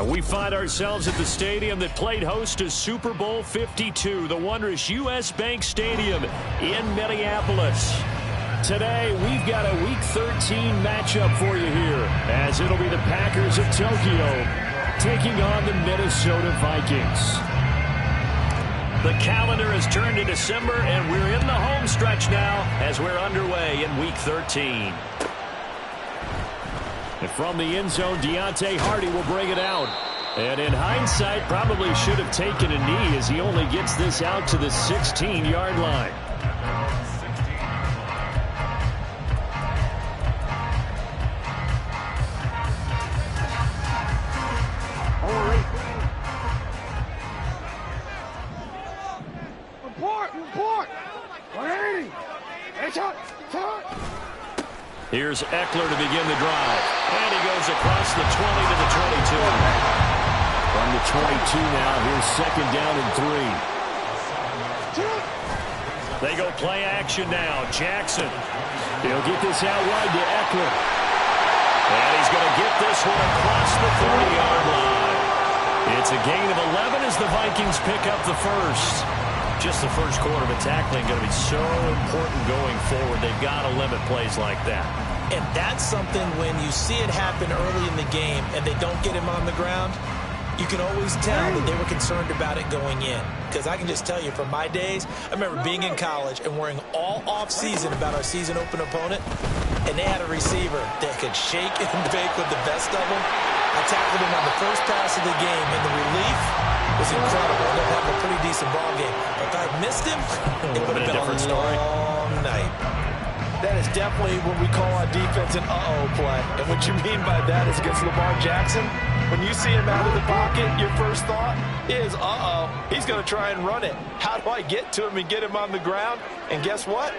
And we find ourselves at the stadium that played host to Super Bowl 52, the wondrous U.S. Bank Stadium in Minneapolis. Today, we've got a Week 13 matchup for you here, as it'll be the Packers of Tokyo taking on the Minnesota Vikings. The calendar has turned to December, and we're in the home stretch now as we're underway in Week 13. And from the end zone, Deontay Hardy will bring it out. And in hindsight, probably should have taken a knee as he only gets this out to the 16-yard line. Here's Eckler to begin the drive. And he goes across the 20 to the 22. From the 22 now, here's second down and 3. They go play action now. Jackson. He'll get this out wide to Eckler. And he's going to get this one across the 30-yard line. It's a gain of 11 as the Vikings pick up the first. Just the first quarter of tackling going to be so important going forward. They've got to limit plays like that. And that's something when you see it happen early in the game and they don't get him on the ground, you can always tell that they were concerned about it going in. Because I can just tell you from my days, I remember being in college and worrying all off-season about our season open opponent, and they had a receiver that could shake and bake with the best of them. I tackled him on the first pass of the game, and the relief was incredible. I ended up having a pretty decent ball game. But if I had missed him, it would have been a different story. Long night. That is definitely what we call on defense an uh-oh play. And what you mean by that is against Lamar Jackson, when you see him out of the pocket, your first thought is, uh-oh, he's going to try and run it. How do I get to him and get him on the ground? And guess what?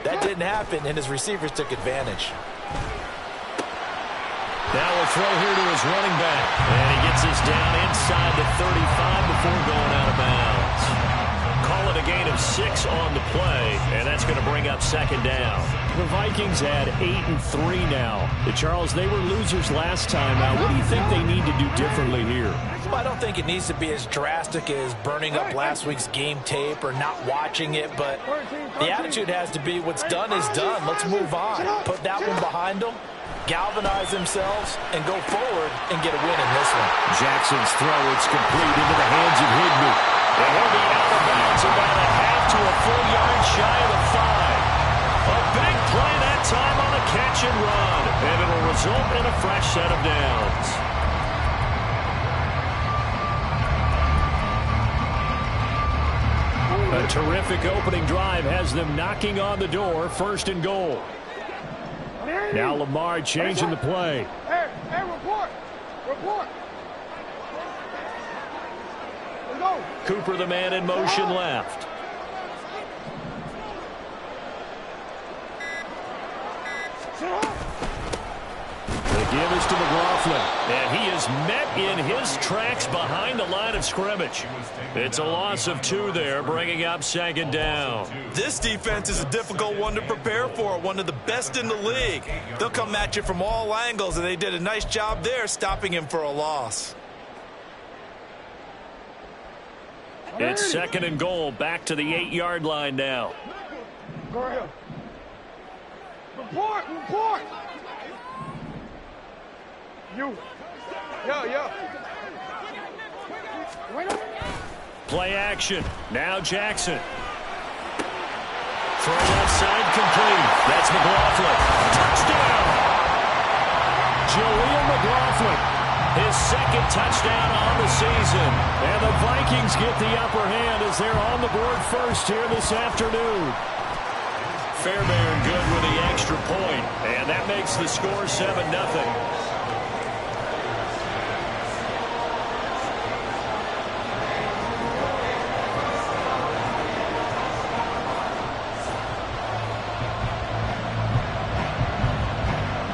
That didn't happen, and his receivers took advantage. Now we'll throw here to his running back. And he gets us down inside the 35 before going out of bounds. Call it a gain of 6 on the play, and that's going to bring up second down. The Vikings had 8-3 now. Charles, they were losers last time. Now, what do you think they need to do differently here? Well, I don't think it needs to be as drastic as burning up last week's game tape or not watching it, but the attitude has to be what's done is done. Let's move on. Put that one behind them. Galvanize themselves and go forward and get a win in this one. Jackson's throw, it's complete into the hands of Higbee. And he'll be out of bounds about a half to a full yard shy of the 5. A big play that time on a catch and run. And it'll result in a fresh set of downs. A terrific opening drive has them knocking on the door, first and goal. Now Lamar changing the play. Hey, report. Let's go. Cooper, the man in motion left. The give is to McLaughlin, and he is met in his tracks behind the line of scrimmage. It's a loss of 2 there, bringing up second down. This defense is a difficult one to prepare for, one of the best in the league. They'll come at you from all angles, and they did a nice job there stopping him for a loss. It's second and goal, back to the 8-yard line now. Go ahead. Report. You. Yeah. Wait up. Play action. Now Jackson. Throw left side complete. That's McLaughlin. Touchdown. Jaleel McLaughlin. His second touchdown on the season. And the Vikings get the upper hand as they're on the board first here this afternoon. Fairbairn good with the extra point. And that makes the score 7-0.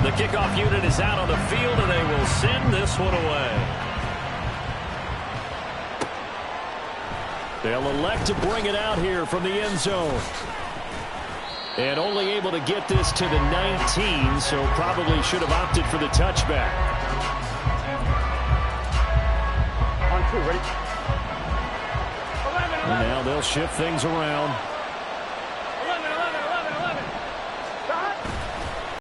The kickoff unit is out on the field, and they will send this one away. They'll elect to bring it out here from the end zone. And only able to get this to the 19, so probably should have opted for the touchback. 2, ready? 11. And now they'll shift things around.